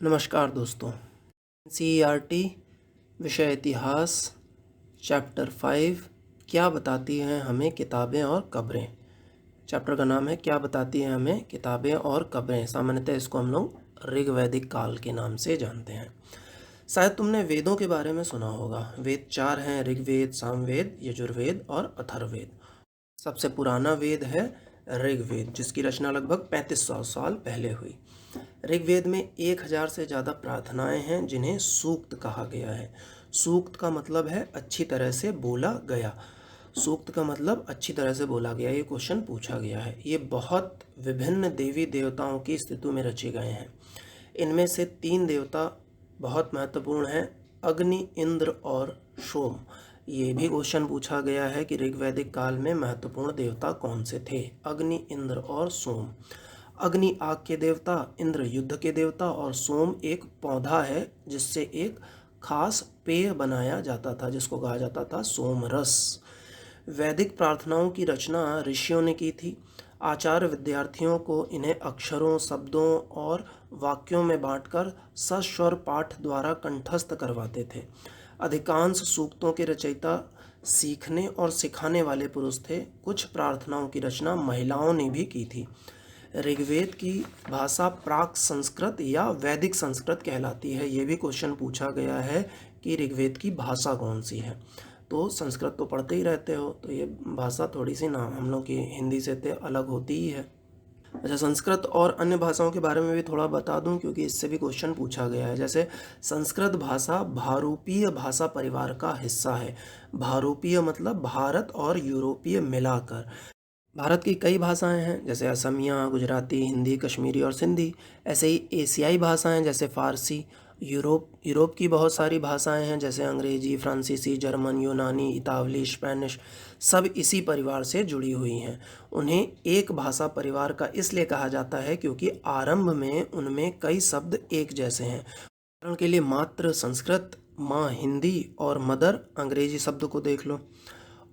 नमस्कार दोस्तों। एनसीईआरटी विषय इतिहास चैप्टर 5 क्या बताती हैं हमें किताबें और कब्रें। चैप्टर का नाम है क्या बताती हैं हमें किताबें और कब्रें। सामान्यतः इसको हम लोग ऋग्वैदिक काल के नाम से जानते हैं। शायद तुमने वेदों के बारे में सुना होगा। वेद 4 हैं, ऋग्वेद, सामवेद, यजुर्वेद और अथर्ववेद। सबसे पुराना वेद है ऋग्वेद, जिसकी रचना लगभग 3500 साल पहले हुई। ऋग्वेद में 1000 से ज़्यादा प्रार्थनाएं हैं जिन्हें सूक्त कहा गया है। सूक्त का मतलब है अच्छी तरह से बोला गया। सूक्त का मतलब अच्छी तरह से बोला गया, ये क्वेश्चन पूछा गया है। ये बहुत विभिन्न देवी देवताओं की स्तुति में रचे गए हैं। इनमें से 3 देवता बहुत महत्वपूर्ण हैं, अग्नि, इंद्र और सोम। ये भी क्वेश्चन पूछा गया है कि ऋग्वैदिक काल में महत्वपूर्ण देवता कौन से थे। अग्नि, इंद्र और सोम। अग्नि आग के देवता, इंद्र युद्ध के देवता और सोम एक पौधा है जिससे एक खास पेय बनाया जाता था जिसको कहा जाता था सोम रस। वैदिक प्रार्थनाओं की रचना ऋषियों ने की थी। आचार्य विद्यार्थियों को इन्हें अक्षरों, शब्दों और वाक्यों में बांटकर सस्वर पाठ द्वारा कंठस्थ करवाते थे। अधिकांश सूक्तों के रचयिता सीखने और सिखाने वाले पुरुष थे। कुछ प्रार्थनाओं की रचना महिलाओं ने भी की थी। ऋग्वेद की भाषा प्राक संस्कृत या वैदिक संस्कृत कहलाती है। ये भी क्वेश्चन पूछा गया है कि ऋग्वेद की भाषा कौन सी है। तो संस्कृत तो पढ़ते ही रहते हो, तो ये भाषा थोड़ी सी ना हम लोग की हिंदी से तो अलग होती ही है। अच्छा, संस्कृत और अन्य भाषाओं के बारे में भी थोड़ा बता दूं क्योंकि इससे भी क्वेश्चन पूछा गया है। जैसे संस्कृत भाषा भारूपीय भाषा परिवार का हिस्सा है। भारूपीय मतलब भारत और यूरोपीय मिलाकर। भारत की कई भाषाएं हैं जैसे असमिया, गुजराती, हिंदी, कश्मीरी और सिंधी। ऐसे ही एशियाई भाषाएं जैसे फ़ारसी। यूरोप की बहुत सारी भाषाएं हैं जैसे अंग्रेजी, फ्रांसीसी, जर्मन, यूनानी, इतावली, स्पेनिश। सब इसी परिवार से जुड़ी हुई हैं। उन्हें एक भाषा परिवार का इसलिए कहा जाता है क्योंकि आरंभ में उनमें कई शब्द एक जैसे हैं। उदाहरण के लिए मातृ संस्कृत, माँ हिंदी और मदर अंग्रेजी शब्द को देख लो।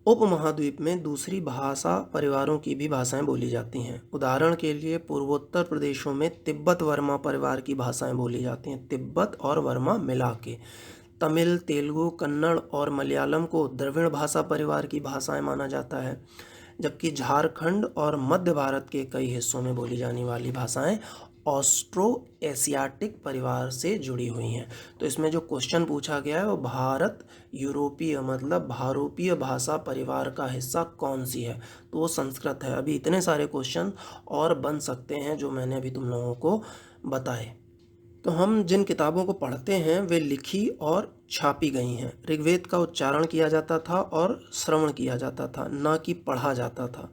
उपमहाद्वीप में दूसरी भाषा परिवारों की भी भाषाएं बोली जाती हैं। उदाहरण के लिए पूर्वोत्तर प्रदेशों में तिब्बत वर्मा परिवार की भाषाएं बोली जाती हैं, तिब्बत और वर्मा मिला के। तमिल, तेलुगु, कन्नड़ और मलयालम को द्रविड़ भाषा परिवार की भाषाएं माना जाता है, जबकि झारखंड और मध्य भारत के कई हिस्सों में बोली जाने वाली भाषाएं ऑस्ट्रो एशियाटिक परिवार से जुड़ी हुई हैं। तो इसमें जो क्वेश्चन पूछा गया है वो भारत यूरोपीय मतलब भारोपीय भाषा परिवार का हिस्सा कौन सी है, तो वो संस्कृत है। अभी इतने सारे क्वेश्चन और बन सकते हैं जो मैंने अभी तुम लोगों को बताए। तो हम जिन किताबों को पढ़ते हैं वे लिखी और छापी गई हैं। ऋग्वेद का उच्चारण किया जाता था और श्रवण किया जाता था, ना कि पढ़ा जाता था।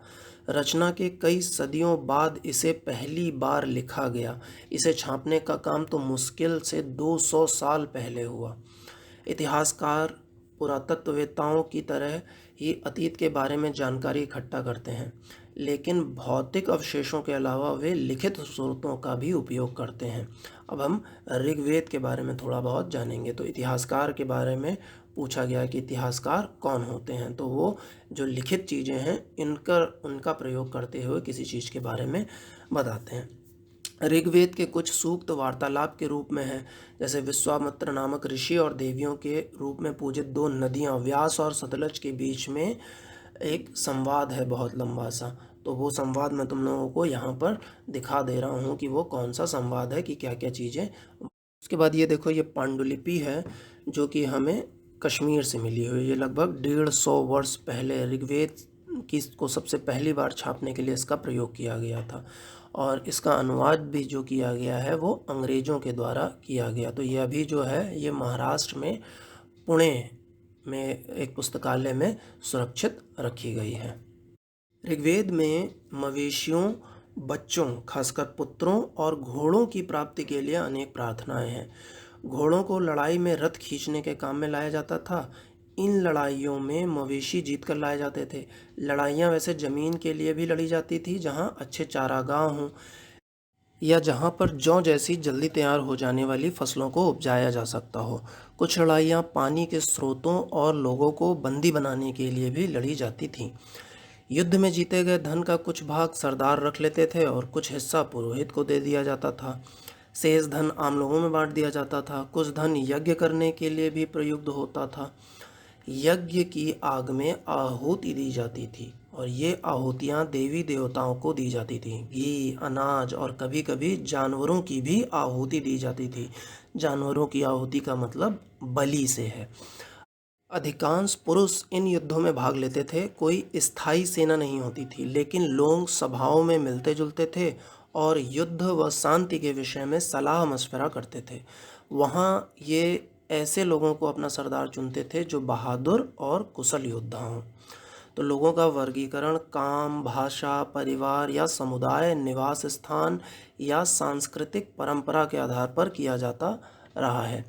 रचना के कई सदियों बाद इसे पहली बार लिखा गया। इसे छापने का काम तो मुश्किल से 200 साल पहले हुआ। इतिहासकार पुरातत्ववेत्ताओं की तरह ही अतीत के बारे में जानकारी इकट्ठा करते हैं, लेकिन भौतिक अवशेषों के अलावा वे लिखित स्रोतों का भी उपयोग करते हैं। अब हम ऋग्वेद के बारे में थोड़ा बहुत जानेंगे। तो इतिहासकार के बारे में पूछा गया कि इतिहासकार कौन होते हैं, तो वो जो लिखित चीज़ें हैं उनका प्रयोग करते हुए किसी चीज़ के बारे में बताते हैं। ऋग्वेद के कुछ सूक्त वार्तालाप के रूप में हैं, जैसे विश्वामित्र नामक ऋषि और देवियों के रूप में पूजित 2 नदियाँ व्यास और सतलज के बीच में एक संवाद है बहुत लंबा सा। तो वो संवाद मैं तुम लोगों को यहाँ पर दिखा दे रहा हूँ कि वो कौन सा संवाद है, कि क्या क्या चीज़ें। उसके बाद ये देखो, ये पांडुलिपि है जो कि हमें कश्मीर से मिली हुई है। ये लगभग 150 वर्ष पहले ऋग्वेद की को सबसे पहली बार छापने के लिए इसका प्रयोग किया गया था, और इसका अनुवाद भी जो किया गया है वो अंग्रेज़ों के द्वारा किया गया। तो ये अभी जो है ये महाराष्ट्र में पुणे में एक पुस्तकालय में सुरक्षित रखी गई है। ऋग्वेद में मवेशियों, बच्चों खासकर पुत्रों और घोड़ों की प्राप्ति के लिए अनेक प्रार्थनाएं हैं। घोड़ों को लड़ाई में रथ खींचने के काम में लाया जाता था। इन लड़ाइयों में मवेशी जीत कर लाए जाते थे। लड़ाइयाँ वैसे ज़मीन के लिए भी लड़ी जाती थी जहाँ अच्छे चारागाह हों या जहाँ पर जौ जैसी जल्दी तैयार हो जाने वाली फसलों को उपजाया जा सकता हो। कुछ लड़ाइयाँ पानी के स्रोतों और लोगों को बंदी बनाने के लिए भी लड़ी जाती थीं। युद्ध में जीते गए धन का कुछ भाग सरदार रख लेते थे और कुछ हिस्सा पुरोहित को दे दिया जाता था। शेष धन आम लोगों में बांट दिया जाता था। कुछ धन यज्ञ करने के लिए भी प्रयुक्त होता था। यज्ञ की आग में आहुति दी जाती थी और ये आहुतियाँ देवी देवताओं को दी जाती थी। घी, अनाज और कभी कभी जानवरों की भी आहुति दी जाती थी। जानवरों की आहुति का मतलब बलि से है। अधिकांश पुरुष इन युद्धों में भाग लेते थे। कोई स्थायी सेना नहीं होती थी, लेकिन लोग सभाओं में मिलते जुलते थे और युद्ध व शांति के विषय में सलाह मशवरा करते थे। वहाँ ये ऐसे लोगों को अपना सरदार चुनते थे जो बहादुर और कुशल योद्धा हों। तो लोगों का वर्गीकरण काम, भाषा, परिवार या समुदाय, निवास स्थान या सांस्कृतिक परंपरा के आधार पर किया जाता रहा है।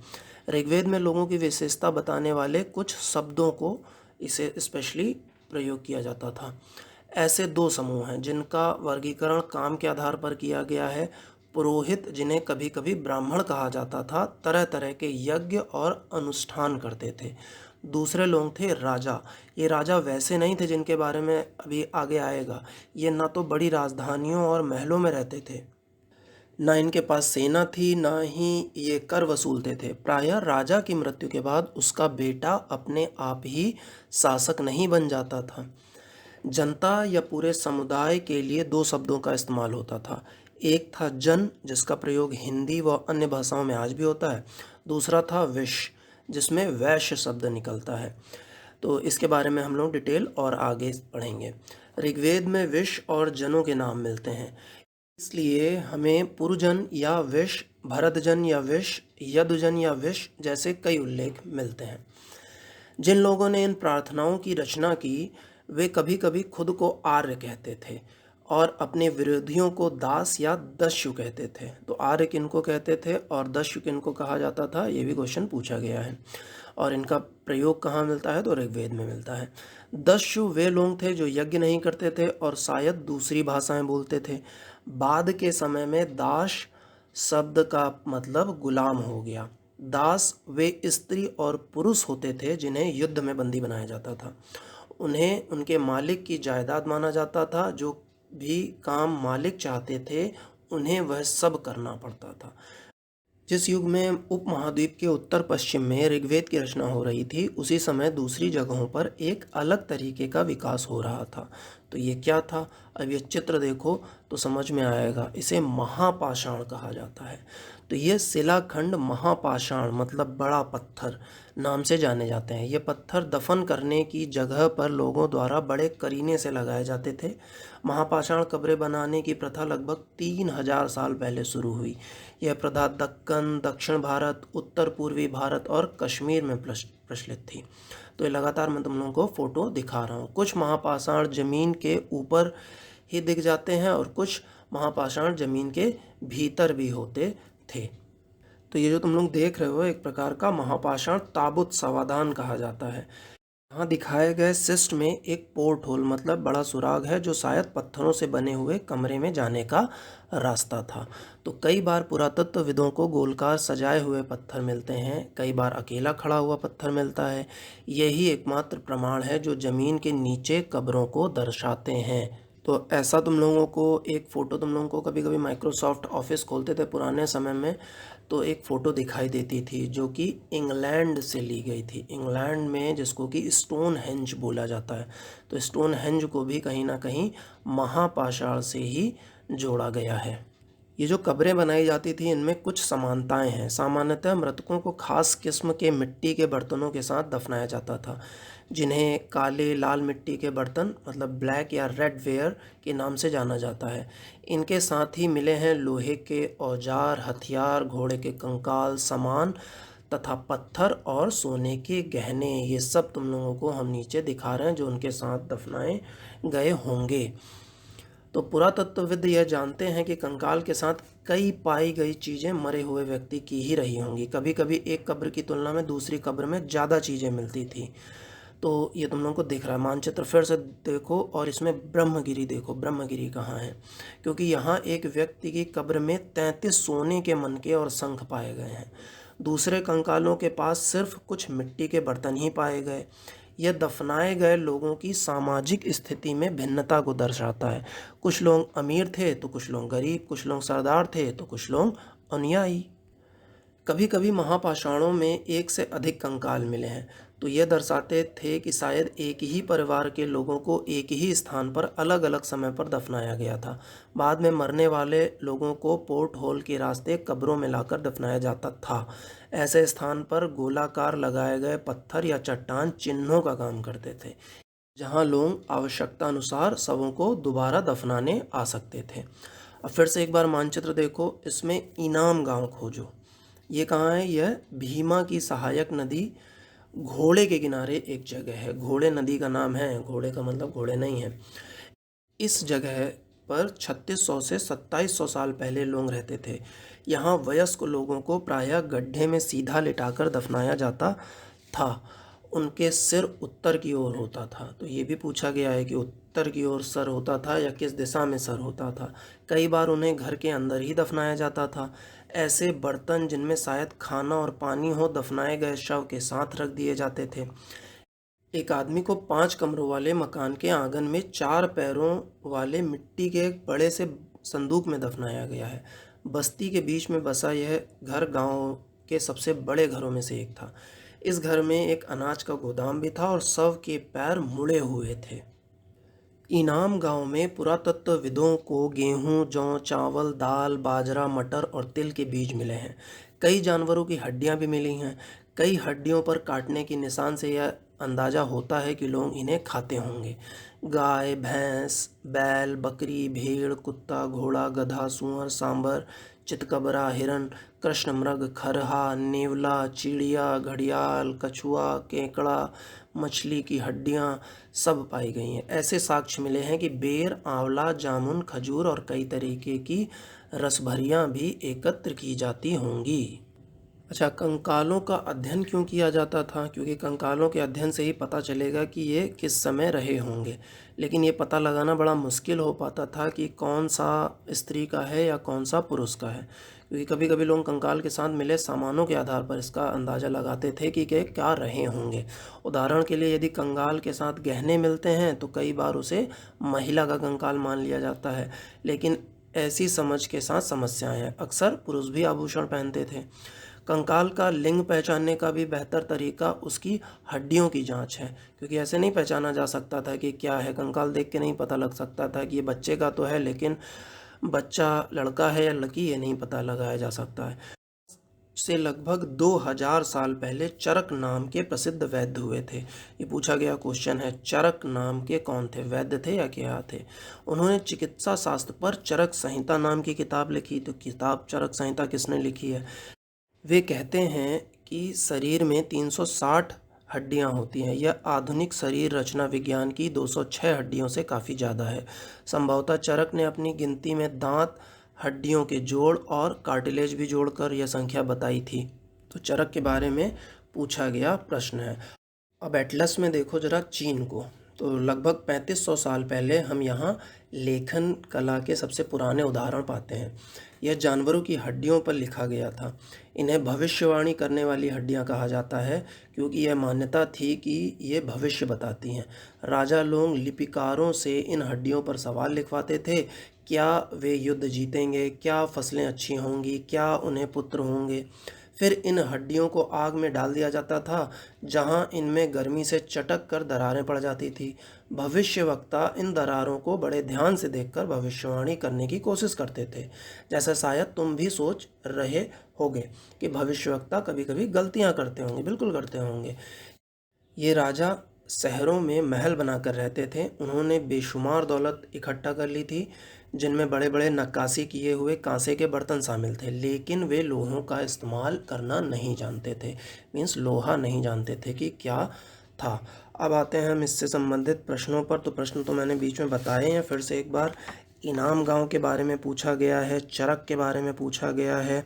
ऋग्वेद में लोगों की विशेषता बताने वाले कुछ शब्दों को इसे स्पेशली प्रयोग किया जाता था। ऐसे दो समूह हैं जिनका वर्गीकरण काम के आधार पर किया गया है। पुरोहित, जिन्हें कभी कभी ब्राह्मण कहा जाता था, तरह तरह के यज्ञ और अनुष्ठान करते थे। दूसरे लोग थे राजा। ये राजा वैसे नहीं थे जिनके बारे में अभी आगे आएगा। ये ना तो बड़ी राजधानियों और महलों में रहते थे, ना इनके पास सेना थी, ना ही ये कर वसूलते थे। प्रायः राजा की मृत्यु के बाद उसका बेटा अपने आप ही शासक नहीं बन जाता था। जनता या पूरे समुदाय के लिए दो शब्दों का इस्तेमाल होता था। एक था जन, जिसका प्रयोग हिंदी व अन्य भाषाओं में आज भी होता है। दूसरा था विश, जिसमें वैश्य शब्द निकलता है। तो इसके बारे में हम लोग डिटेल और आगे पढ़ेंगे। ऋग्वेद में विश और जनों के नाम मिलते हैं, इसलिए हमें पुरुजन या विश, भरतजन या विश, यदुजन या विश जैसे कई उल्लेख मिलते हैं। जिन लोगों ने इन प्रार्थनाओं की रचना की, वे कभी कभी खुद को आर्य कहते थे और अपने विरोधियों को दास या दस्यु कहते थे। तो आर्य किनको कहते थे और दस्यु किनको कहा जाता था, ये भी क्वेश्चन पूछा गया है। और इनका प्रयोग कहाँ मिलता है, तो ऋग्वेद में मिलता है। दस्यु वे लोग थे जो यज्ञ नहीं करते थे और शायद दूसरी भाषाएं बोलते थे। बाद के समय में दास शब्द का मतलब गुलाम हो गया। दास वे स्त्री और पुरुष होते थे जिन्हें युद्ध में बंदी बनाया जाता था। उन्हें उनके मालिक की जायदाद माना जाता था। जो भी काम मालिक चाहते थे, उन्हें वह सब करना पड़ता था। जिस युग में उपमहाद्वीप के उत्तर पश्चिम में ऋग्वेद की रचना हो रही थी, उसी समय दूसरी जगहों पर एक अलग तरीके का विकास हो रहा था। तो ये क्या था, अब ये चित्र देखो तो समझ में आएगा। इसे महापाषाण कहा जाता है। तो ये शिलाखंड महापाषाण मतलब बड़ा पत्थर नाम से जाने जाते हैं। ये पत्थर दफन करने की जगह पर लोगों द्वारा बड़े करीने से लगाए जाते थे। महापाषाण कब्रें बनाने की प्रथा लगभग 3000 साल पहले शुरू हुई। यह प्रथा दक्कन, दक्षिण भारत, उत्तर पूर्वी भारत और कश्मीर में प्रचलित थी। तो ये लगातार मैं तुम लोगों को फोटो दिखा रहा हूँ। कुछ महापाषाण जमीन के ऊपर ही दिख जाते हैं और कुछ महापाषाण जमीन के भीतर भी होते थे। तो ये जो तुम लोग देख रहे हो, एक प्रकार का महापाषाण ताबूत समाधान कहा जाता है। यहाँ दिखाए गए सिस्ट में एक पोर्ट होल मतलब बड़ा सुराग है, जो शायद पत्थरों से बने हुए कमरे में जाने का रास्ता था। तो कई बार पुरातत्वविदों को गोलकार सजाए हुए पत्थर मिलते हैं, कई बार अकेला खड़ा हुआ पत्थर मिलता है। यही एकमात्र प्रमाण है जो ज़मीन के नीचे कब्रों को दर्शाते हैं। तो ऐसा तुम लोगों को एक फ़ोटो, तुम लोगों को कभी कभी माइक्रोसॉफ्ट ऑफिस खोलते थे पुराने समय में, तो एक फ़ोटो दिखाई देती थी जो कि इंग्लैंड से ली गई थी। इंग्लैंड में जिसको कि स्टोनहेंज बोला जाता है। तो स्टोनहेंज को भी कहीं ना कहीं महापाषाण से ही जोड़ा गया है। ये जो कब्रें बनाई जाती थी, इनमें कुछ समानताएं हैं। सामान्यतः मृतकों को खास किस्म के मिट्टी के बर्तनों के साथ दफनाया जाता था, जिन्हें काले लाल मिट्टी के बर्तन मतलब ब्लैक या रेड वेयर के नाम से जाना जाता है। इनके साथ ही मिले हैं लोहे के औजार, हथियार, घोड़े के कंकाल, सामान तथा पत्थर और सोने के गहने। ये सब तुम लोगों को हम नीचे दिखा रहे हैं जो उनके साथ दफनाए गए होंगे। तो पुरातत्वविद यह जानते हैं कि कंकाल के साथ कई पाई गई चीज़ें मरे हुए व्यक्ति की ही रही होंगी। कभी कभी एक कब्र की तुलना में दूसरी कब्र में ज़्यादा चीज़ें मिलती थी। तो ये तुम लोगों को दिख रहा है। मानचित्र फिर से देखो और इसमें ब्रह्मगिरी देखो, ब्रह्मगिरी कहाँ है, क्योंकि यहाँ एक व्यक्ति की कब्र में 33 सोने के मनके और शंख पाए गए हैं। दूसरे कंकालों के पास सिर्फ कुछ मिट्टी के बर्तन ही पाए गए। यह दफनाए गए लोगों की सामाजिक स्थिति में भिन्नता को दर्शाता है। कुछ लोग अमीर थे तो कुछ लोग गरीब, कुछ लोग सरदार थे तो कुछ लोग अनुयायी। कभी कभी महापाषाणों में एक से अधिक कंकाल मिले हैं, तो यह दर्शाते थे कि शायद एक ही परिवार के लोगों को एक ही स्थान पर अलग अलग समय पर दफनाया गया था। बाद में मरने वाले लोगों को पोर्ट होल के रास्ते कब्रों में लाकर दफनाया जाता था। ऐसे स्थान पर गोलाकार लगाए गए पत्थर या चट्टान चिन्हों का काम करते थे, जहां लोग आवश्यकता अनुसार शवों को दोबारा दफनाने आ सकते थे। अब फिर से एक बार मानचित्र देखो, इसमें इनाम गांव खोजो। ये कहाँ है? यह भीमा की सहायक नदी घोड़े के किनारे एक जगह है। घोड़े नदी का नाम है, घोड़े का मतलब घोड़े नहीं है। इस जगह पर 3600 से 2700 साल पहले लोग रहते थे। यहाँ वयस्क लोगों को प्रायः गड्ढे में सीधा लिटाकर दफनाया जाता था। उनके सिर उत्तर की ओर होता था। तो ये भी पूछा गया है कि उत्तर की ओर सर होता था या किस दिशा में सर होता था। कई बार उन्हें घर के अंदर ही दफनाया जाता था। ऐसे बर्तन जिनमें शायद खाना और पानी हो, दफनाए गए शव के साथ रख दिए जाते थे। एक आदमी को 5 कमरों वाले मकान के आंगन में 4 पैरों वाले मिट्टी के एक बड़े से संदूक में दफनाया गया है। बस्ती के बीच में बसा यह घर गांव के सबसे बड़े घरों में से एक था। इस घर में एक अनाज का गोदाम भी था और शव के पैर मुड़े हुए थे। इनाम गांव में पुरातत्वविदों को गेहूं, जौ, चावल, दाल, बाजरा, मटर और तिल के बीज मिले हैं। कई जानवरों की हड्डियां भी मिली हैं। कई हड्डियों पर काटने के निशान से यह अंदाजा होता है कि लोग इन्हें खाते होंगे। गाय, भैंस, बैल, बकरी, भेड़, कुत्ता, घोड़ा, गधा, सूअर, सांबर, चितकबरा, हिरन, कृष्णमृग, खरहा, नेवला, चिड़िया, घड़ियाल, कछुआ, केकड़ा, मछली की हड्डियां सब पाई गई हैं। ऐसे साक्ष्य मिले हैं कि बेर, आंवला, जामुन, खजूर और कई तरीके की रसभरियां भी एकत्र की जाती होंगी। अच्छा, कंकालों का अध्ययन क्यों किया जाता था? क्योंकि कंकालों के अध्ययन से ही पता चलेगा कि ये किस समय रहे होंगे। लेकिन ये पता लगाना बड़ा मुश्किल हो पाता था कि कौन सा स्त्री का है या कौन सा पुरुष का है, क्योंकि कभी कभी लोग कंकाल के साथ मिले सामानों के आधार पर इसका अंदाज़ा लगाते थे कि क्या रहे होंगे। उदाहरण के लिए, यदि कंकाल के साथ गहने मिलते हैं तो कई बार उसे महिला का कंकाल मान लिया जाता है। लेकिन ऐसी समझ के साथ समस्याएं हैं। अक्सर पुरुष भी आभूषण पहनते थे। कंकाल का लिंग पहचानने का भी बेहतर तरीका उसकी हड्डियों की जांच है, क्योंकि ऐसे नहीं पहचाना जा सकता था कि क्या है। कंकाल देख के नहीं पता लग सकता था कि ये बच्चे का तो है, लेकिन बच्चा लड़का है या लड़की ये नहीं पता लगाया जा सकता है। से लगभग 2000 साल पहले चरक नाम के प्रसिद्ध वैद्य हुए थे। ये पूछा गया क्वेश्चन है, चरक नाम के कौन थे? वैद्य थे या क्या थे? उन्होंने चिकित्सा शास्त्र पर चरक संहिता नाम की किताब लिखी। तो किताब चरक संहिता किसने लिखी है? वे कहते हैं कि शरीर में 360 हड्डियां होती हैं। यह आधुनिक शरीर रचना विज्ञान की 206 हड्डियों से काफ़ी ज़्यादा है। संभवतः चरक ने अपनी गिनती में दांत, हड्डियों के जोड़ और कार्टिलेज भी जोड़कर यह संख्या बताई थी। तो चरक के बारे में पूछा गया प्रश्न है। अब एटलस में देखो जरा चीन को। तो लगभग 3500 साल पहले हम यहाँ लेखन कला के सबसे पुराने उदाहरण पाते हैं। यह जानवरों की हड्डियों पर लिखा गया था। इन्हें भविष्यवाणी करने वाली हड्डियाँ कहा जाता है, क्योंकि यह मान्यता थी कि ये भविष्य बताती हैं। राजा लोग लिपिकारों से इन हड्डियों पर सवाल लिखवाते थे। क्या वे युद्ध जीतेंगे? क्या फसलें अच्छी होंगी? क्या उन्हें पुत्र होंगे? फिर इन हड्डियों को आग में डाल दिया जाता था, जहां इनमें गर्मी से चटक कर दरारें पड़ जाती थी। भविष्यवक्ता इन दरारों को बड़े ध्यान से देखकर भविष्यवाणी करने की कोशिश करते थे। जैसा शायद तुम भी सोच रहे होगे कि भविष्यवक्ता कभी कभी गलतियां करते होंगे। बिल्कुल करते होंगे। ये राजा शहरों में महल बनाकर रहते थे। उन्होंने बेशुमार दौलत इकट्ठा कर ली थी, जिनमें बड़े बड़े नक्काशी किए हुए कांसे के बर्तन शामिल थे। लेकिन वे लोहों का इस्तेमाल करना नहीं जानते थे। मीन्स लोहा नहीं जानते थे कि क्या था। अब आते हैं हम इससे संबंधित प्रश्नों पर। तो प्रश्न तो मैंने बीच में बताए हैं। फिर से एक बार, इनाम गांव के बारे में पूछा गया है, चरक के बारे में पूछा गया है।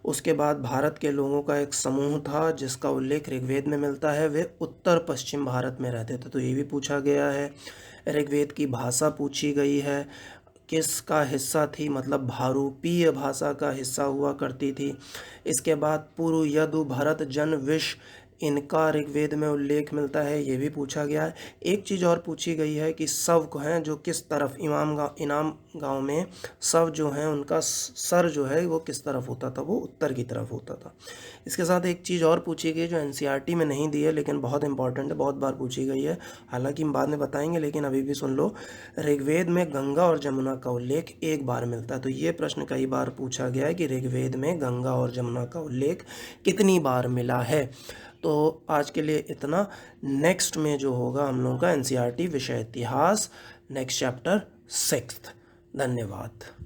उसके बाद भारत के लोगों का एक समूह था जिसका उल्लेख ऋग्वेद में मिलता है। वे उत्तर पश्चिम भारत में रहते थे, तो ये भी पूछा गया है। ऋग्वेद की भाषा पूछी गई है, किसका हिस्सा थी, मतलब भारूपीय भाषा का हिस्सा हुआ करती थी। इसके बाद पूर्व यदु भरत जन विश इनका ऋग्वेद में उल्लेख मिलता है, ये भी पूछा गया है। एक चीज़ और पूछी गई है कि शव को हैं जो किस तरफ, इनाम गांव में शव जो हैं उनका सर जो है वो किस तरफ होता था, वो उत्तर की तरफ होता था। इसके साथ एक चीज़ और पूछी गई जो एनसीईआरटी में नहीं दी है लेकिन बहुत इंपॉर्टेंट है, बहुत बार पूछी गई है, हालांकि हम बाद में बताएंगे लेकिन अभी भी सुन लो। ऋग्वेद में गंगा और जमुना का उल्लेख एक बार मिलता है। तो ये प्रश्न कई बार पूछा गया है कि ऋग्वेद में गंगा और जमुना का उल्लेख कितनी बार मिला है। तो आज के लिए इतना। नेक्स्ट में जो होगा हम लोगों का एनसीईआरटी विषय इतिहास, नेक्स्ट चैप्टर 6। धन्यवाद।